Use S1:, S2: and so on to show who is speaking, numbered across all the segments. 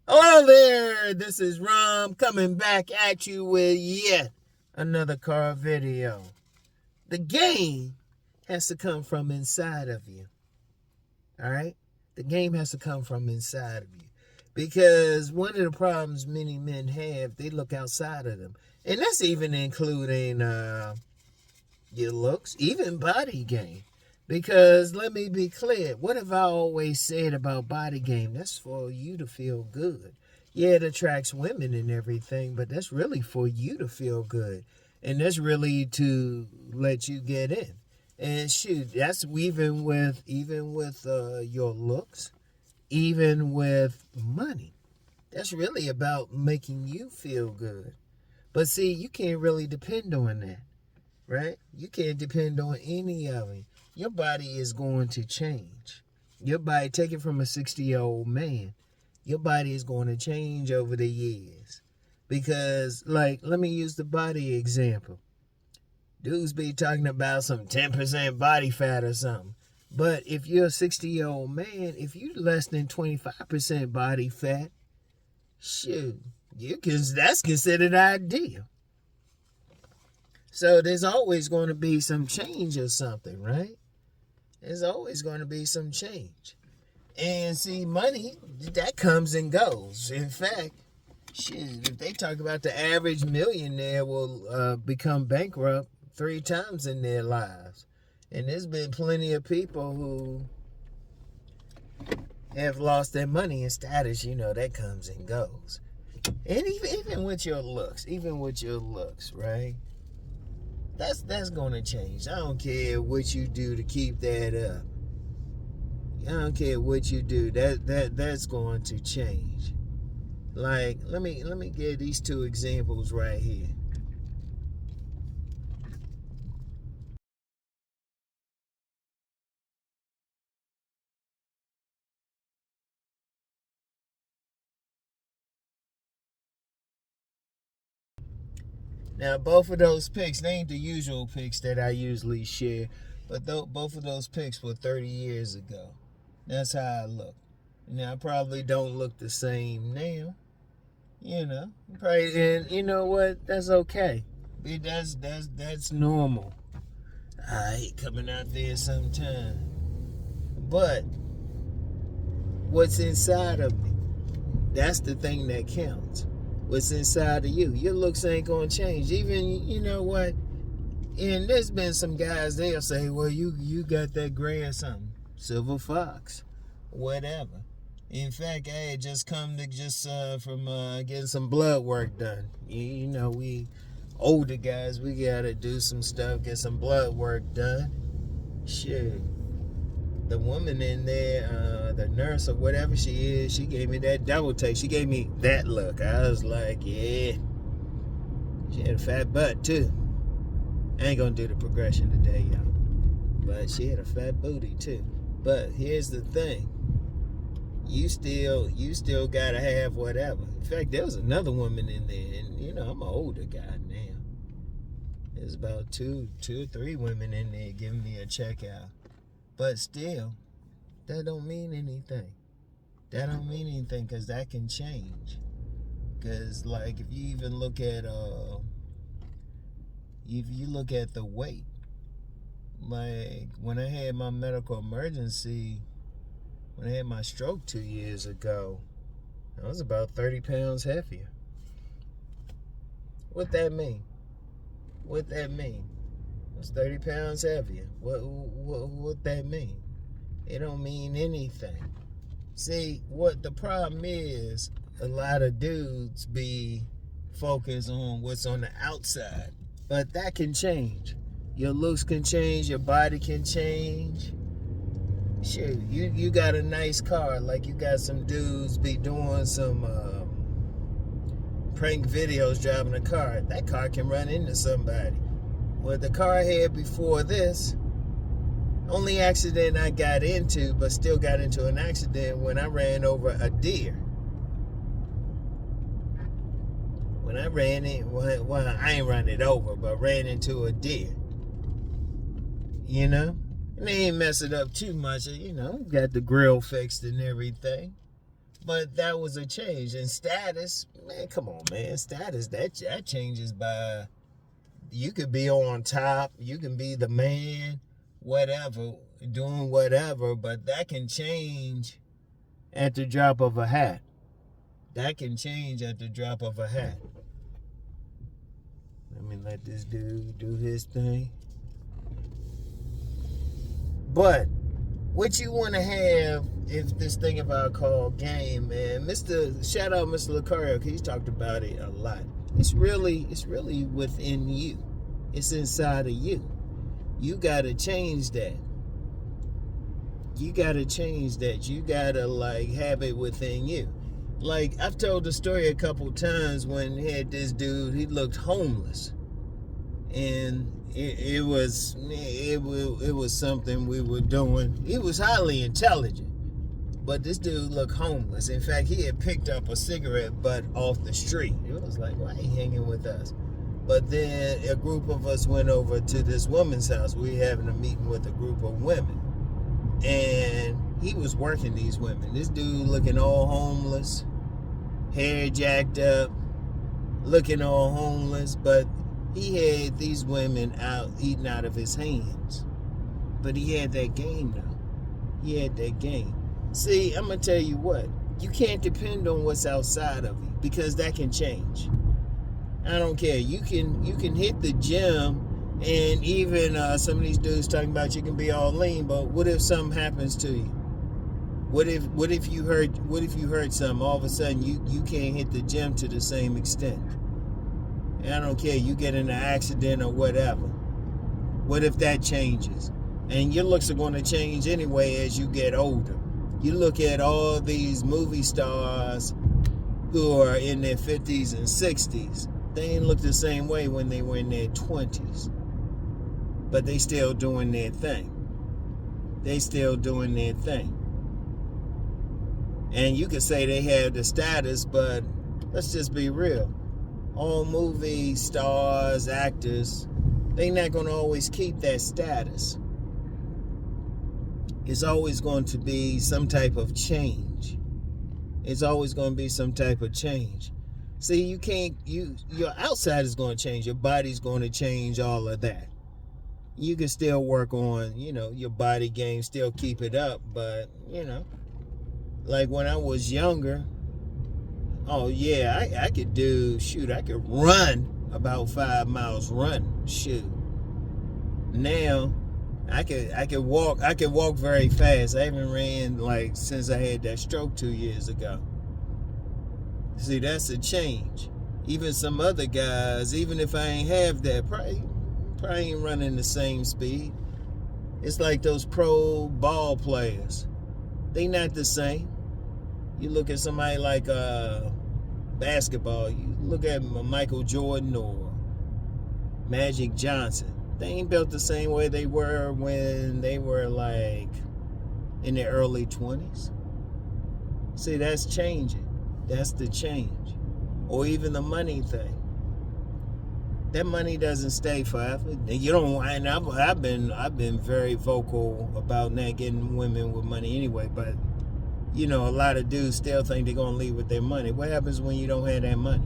S1: Hello there, this is Rom coming back at you with yet another car video. The game has to come from inside of you. Alright? The game has to come from inside of you. Because one of the problems many men have, they look outside of them. And that's even including your looks, even body game. Because let me be clear, what have I always said about body game? That's for you to feel good. Yeah, it attracts women and everything, but that's really for you to feel good. And that's really to let you get in. And shoot, that's even with your looks, even with money. That's really about making you feel good. But see, you can't really depend on that, right? You can't depend on any of it. Your body is going to change. Your body, take it from a 60-year-old man, your body is going to change over the years. Because, like, let me use the body example. Dudes be talking about some 10% body fat or something. But if you're a 60-year-old man, if you're less than 25% body fat, shoot, that's considered ideal. So there's always going to be some change or something, right? There's always going to be some change. And see, money, that comes and goes. In fact, shit, if they talk about the average millionaire will become bankrupt 3 times in their lives. And there's been plenty of people who have lost their money and status, that comes and goes. And even with your looks, right? That's gonna change. I don't care what you do to keep that up. I don't care what you do. That's going to change. Like, let me give these 2 examples right here. Now, both of those pics, they ain't the usual pics that I usually share, but both of those pics were 30 years ago. That's how I look. Now, I probably don't look the same now, Probably, and you know what? That's okay. That's normal. I hate coming out there sometime. But what's inside of me, that's the thing that counts. What's inside of you. Your looks ain't gonna change. Even, you know what? And there's been some guys, they'll say, well, you got that gray or something. Silver fox. Whatever. In fact, I had just come to from getting some blood work done. We older guys, we gotta do some stuff, get some blood work done. Shit. The woman in there, the nurse or whatever she is, she gave me that double take. She gave me that look. I was like, yeah. She had a fat butt too. I ain't gonna do the progression today, y'all. But she had a fat booty too. But here's the thing. You still gotta have whatever. In fact, there was another woman in there, and I'm an older guy now. There's about two or three women in there giving me a checkout. But still, that don't mean anything. That don't mean anything, because that can change. Because, like, if you even look at the weight, like when I had my medical emergency, when I had my stroke 2 years ago, I was about 30 pounds heavier. What that mean? I was 30 pounds heavier. What that mean? It don't mean anything. See, what the problem is, a lot of dudes be focused on what's on the outside. But that can change. Your looks can change, your body can change. Shoot, you got a nice car, like you got some dudes be doing some prank videos driving a car. That car can run into somebody. Well, the car I had before this, only accident I got into, but still got into an accident when I ran over a deer. When I ran it, well, I ain't run it over, but ran into a deer. And they ain't mess it up too much, got the grill fixed and everything. But that was a change. And status, man, come on, man. Status, that changes by, you could be on top, you can be the man, whatever, doing whatever, but that can change at the drop of a hat. That can change at the drop of a hat. Let me let this dude do his thing. But what you want to have, if this thing about called game, man, shout out Mr. Lucario, he's talked about it a lot. It's really within you. It's inside of you. You gotta change that. You gotta change that. You gotta have it within you. Like, I've told the story a couple times when he had this dude, he looked homeless. And it was something we were doing. He was highly intelligent, but this dude looked homeless. In fact, he had picked up a cigarette butt off the street. It was like, why he hanging with us? But then a group of us went over to this woman's house. We were having a meeting with a group of women, and he was working these women. This dude looking all homeless, hair jacked up, looking all homeless, but he had these women out eating out of his hands. But he had that game now. He had that game. See, I'm going to tell you what. You can't depend on what's outside of you, because that can change. I don't care. You can hit the gym, and even some of these dudes talking about you can be all lean, but what if something happens to you? What if you hurt something? All of a sudden you can't hit the gym to the same extent. I don't care, you get in an accident or whatever. What if that changes? And your looks are going to change anyway as you get older. You look at all these movie stars who are in their 50s and 60s. They ain't look the same way when they were in their 20s. But they still doing their thing. They still doing their thing. And you could say they have the status, but let's just be real. All movie stars, actors, they're not going to always keep that status. It's always going to be some type of change. It's always going to be some type of change. See, your outside is going to change. Your body's going to change, all of that. You can still work on, your body game, still keep it up, but, like when I was younger, oh yeah, I could I could run about 5 miles, shoot. Now, I could walk very fast. I haven't ran since I had that stroke 2 years ago. See, that's a change. Even some other guys, even if I ain't have that, probably ain't running the same speed. It's like those pro ball players. They not the same. You look at somebody like basketball, you look at Michael Jordan or Magic Johnson. They ain't built the same way they were when they were in their early 20s. See, that's changing. That's the change. Or even the money thing. That money doesn't stay forever. You don't. And I've been very vocal about not getting women with money anyway. But a lot of dudes still think they're gonna leave with their money. What happens when you don't have that money?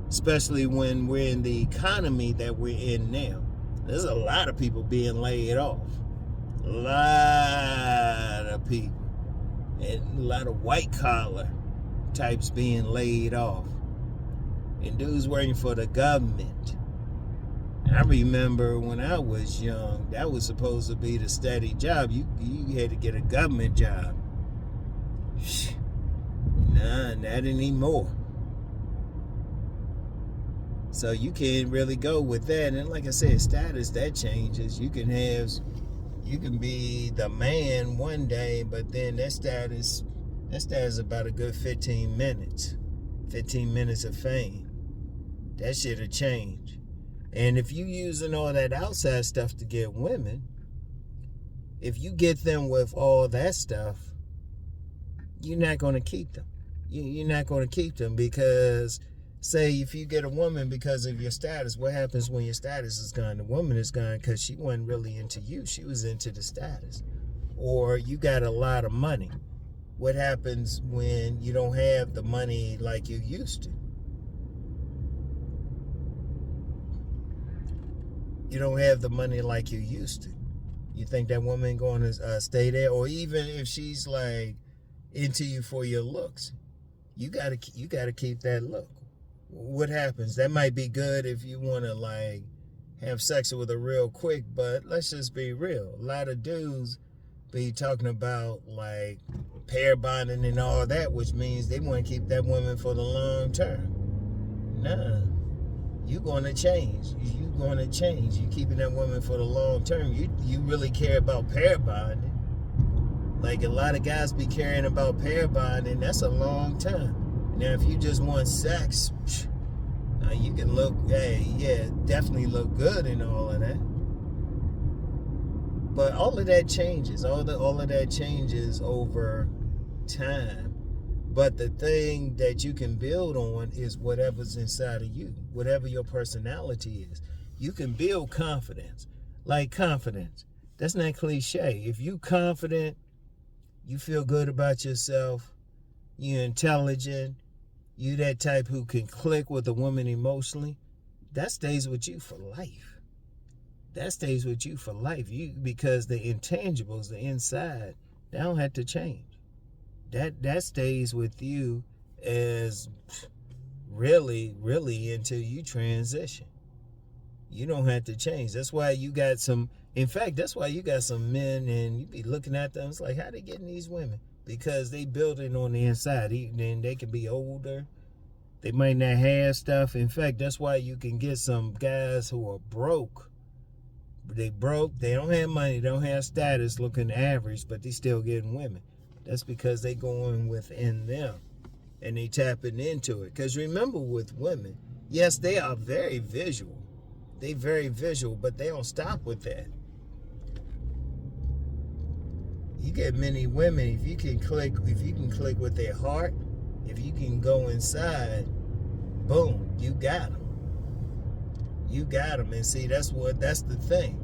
S1: Especially when we're in the economy that we're in now. There's a lot of people being laid off. A lot of people, and a lot of white collar types being laid off, and dudes working for the government. I remember when I was young, that was supposed to be the steady job. You had to get a government job. Nah, not anymore. So you can't really go with that. And like I said, status, that changes. You can be the man one day, but then that status is about a good 15 minutes. 15 minutes of fame. That shit'll change. And if you using all that outside stuff to get women, if you get them with all that stuff, you're not going to keep them. You're not going to keep them because, say, if you get a woman because of your status, what happens when your status is gone? The woman is gone because she wasn't really into you. She was into the status. Or you got a lot of money. What happens when you don't have the money like you used to? You don't have the money like you used to. You think that woman going to stay there? Or even if she's like into you for your looks, you gotta keep that look. What happens? That might be good if you want to like have sex with her real quick, but let's just be real. A lot of dudes be talking about like pair bonding and all that, which means they want to keep that woman for the long term. Nah, you gonna change. You gonna change. You keeping that woman for the long term. You really care about pair bonding. Like a lot of guys be caring about pair bonding. That's a long time. Now if you just want sex, you can look, hey, yeah, definitely look good and all of that. But all of that changes. All of that changes over time. But the thing that you can build on is whatever's inside of you, whatever your personality is. You can build confidence. Like confidence. That's not cliche. If you confident, you feel good about yourself, you're intelligent, you that type who can click with a woman emotionally, that stays with you for life. That stays with you for life. Because the intangibles, the inside, they don't have to change. That stays with you as really until you transition. You don't have to change. That's why you got some, in fact, that's why you got some men and you be looking at them, it's like, how they getting these women? Because they building on the inside. Then they can be older. They might not have stuff. In fact, that's why you can get some guys who are broke. They broke, they don't have money, they don't have status, looking average, but they still getting women. That's because they going within them and they tapping into it. Because remember with women, yes, they are very visual. They very visual, but they don't stop with that. You get many women, if you can click with their heart, if you can go inside, boom, you got them. You got them. And see, that's the thing.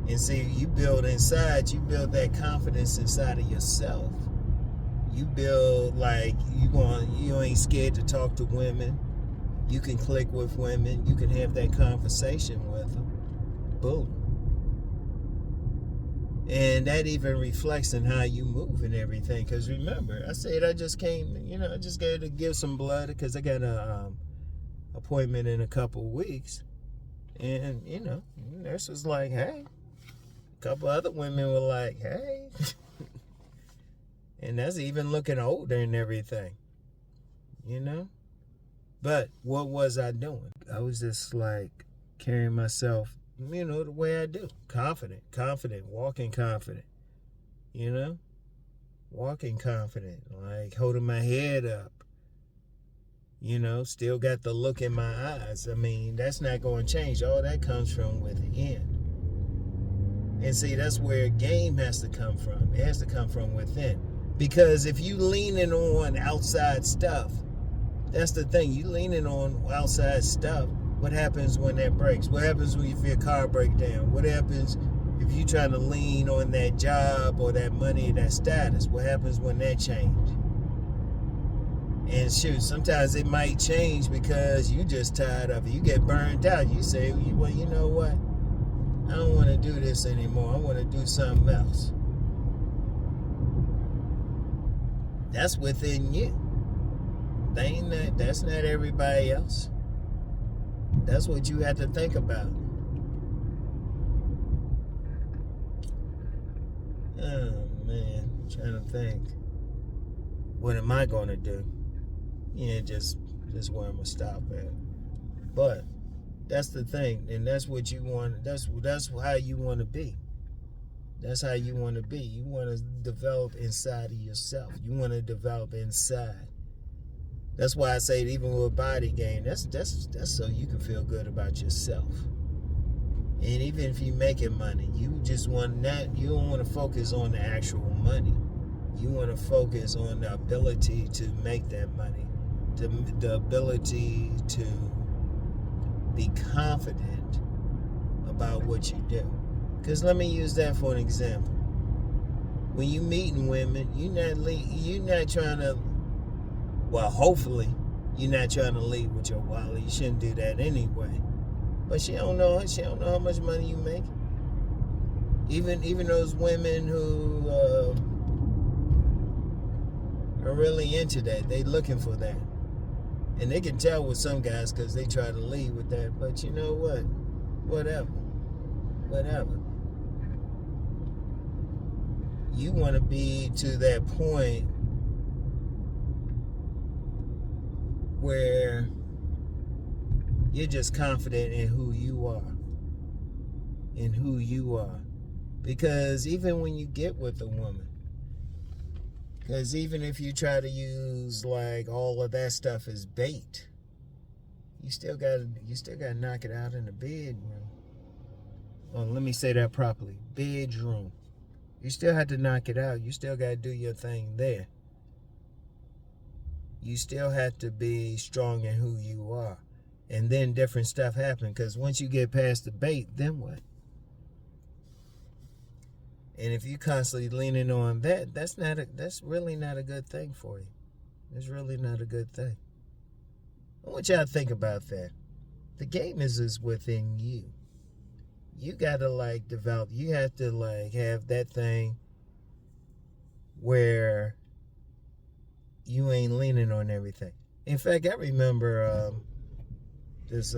S1: And see, you build inside, you build that confidence inside of yourself. You build like you ain't scared to talk to women. You can click with women. You can have that conversation with them. Boom. And that even reflects in how you move and everything. Because remember, I said I just came, I just got to give some blood because I got a appointment in a couple weeks. And, the nurse was like, hey. A couple other women were like, hey. And that's even looking older and everything. But what was I doing? I was just like carrying myself, the way I do. Confident, walking confident. Walking confident, like holding my head up. Still got the look in my eyes. I mean, that's not going to change. All that comes from within. And see, that's where game has to come from. It has to come from within. Because if you leaning on outside stuff, that's the thing. You leaning on outside stuff. What happens when that breaks? What happens when you feel a car break down? What happens if you trying to lean on that job or that money, that status? What happens when that change? And shoot, sometimes it might change because you just tired of it. You get burned out. You say, well, you know what? I don't want to do this anymore. I want to do something else. That's within you. That's not everybody else. That's what you have to think about. Oh man, I'm trying to think. What am I gonna do? Just where I'm gonna stop at. But that's the thing, and that's what you want. That's how you want to be. That's how you want to be. You want to develop inside of yourself. You want to develop inside. That's why I say even with body game, that's so you can feel good about yourself. And even if you're making money, you just want that. You don't want to focus on the actual money. You want to focus on the ability to make that money, the ability to be confident about what you do. Because let me use that for an example. when you meeting women, you're not trying to. Well, hopefully, you're not trying to leave with your wallet. You shouldn't do that anyway. But she don't know. She don't know how much money you make. Even those women who are really into that, they looking for that, and they can tell with some guys because they try to lead with that. But you know what? Whatever. You want to be to that point where you're just confident in who you are. Because even when you get with a woman, because even if you try to use like all of that stuff as bait, you still gotta knock it out in the bedroom. Oh, let me say that properly. Bedroom. You still have to knock it out. You still gotta do your thing there. You still have to be strong in who you are. And then different stuff happens, because once you get past the bait, then what? And if you constantly leaning on that, that's really not a good thing for you. It's really not a good thing. I want y'all to think about that. The game is within you. You gotta like develop. You have to like have that thing where you ain't leaning on everything. In fact, I remember this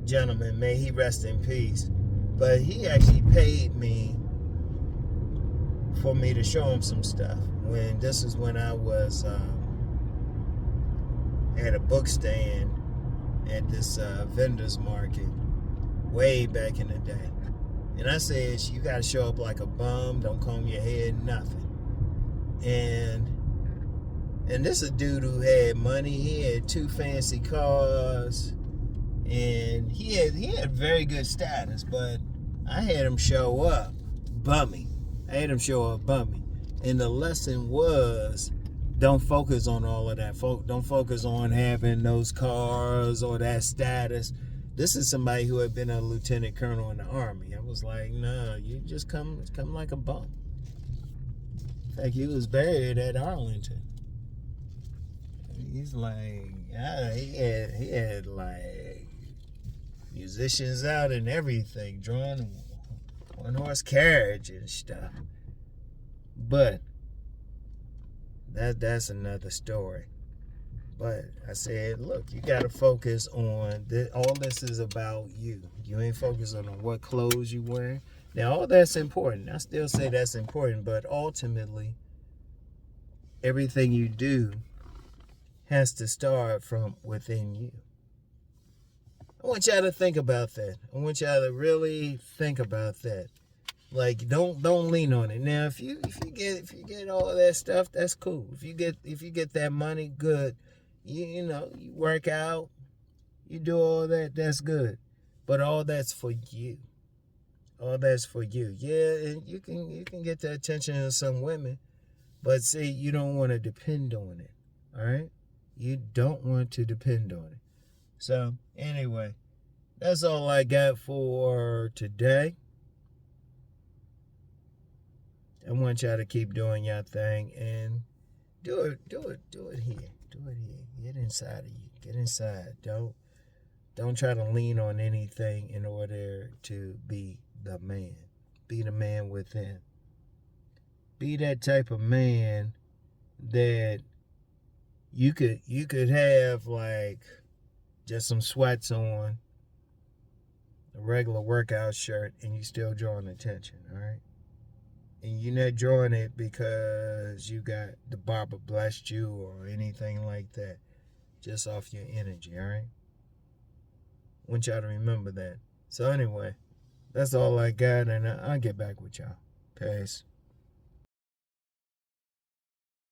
S1: gentleman, may he rest in peace, but he actually paid me for me to show him some stuff. This is when I was at a book stand at this vendor's market way back in the day. And I said, you got to show up like a bum, don't comb your hair, nothing. And this is a dude who had money. He had 2 fancy cars, and he had very good status, but I had him show up bummy. And the lesson was, don't focus on all of that. Don't focus on having those cars or that status. This is somebody who had been a lieutenant colonel in the army. I was like, nah, you just come like a bum. In fact, he was buried at Arlington. He's like, he had like musicians out and everything, drawing 1-horse carriage and stuff. But that's another story. But I said, look, you got to focus on this. All this is about you. You ain't focusing on what clothes you wear. Now, all that's important. I still say that's important, but ultimately, everything you do has to start from within you. I want y'all to think about that. I want y'all to really think about that. Like, don't lean on it. Now, if you get all of that stuff, that's cool. If you get that money, good. You know, you work out, you do all that, that's good. But all that's for you. All that's for you. Yeah, and you can get the attention of some women, but see, you don't want to depend on it. All right? You don't want to depend on it. So, anyway, that's all I got for today. I want y'all to keep doing your thing and do it here. Do it here. Get inside of you. Get inside. Don't try to lean on anything in order to be the man. Be the man within. Be that type of man that you could have like just some sweats on, a regular workout shirt, and you still drawing attention, all right? And you're not drawing it because you got the barber blessed you or anything like that. Just off your energy, all right? I want y'all to remember that. So anyway, that's all I got, and I'll get back with y'all. Peace.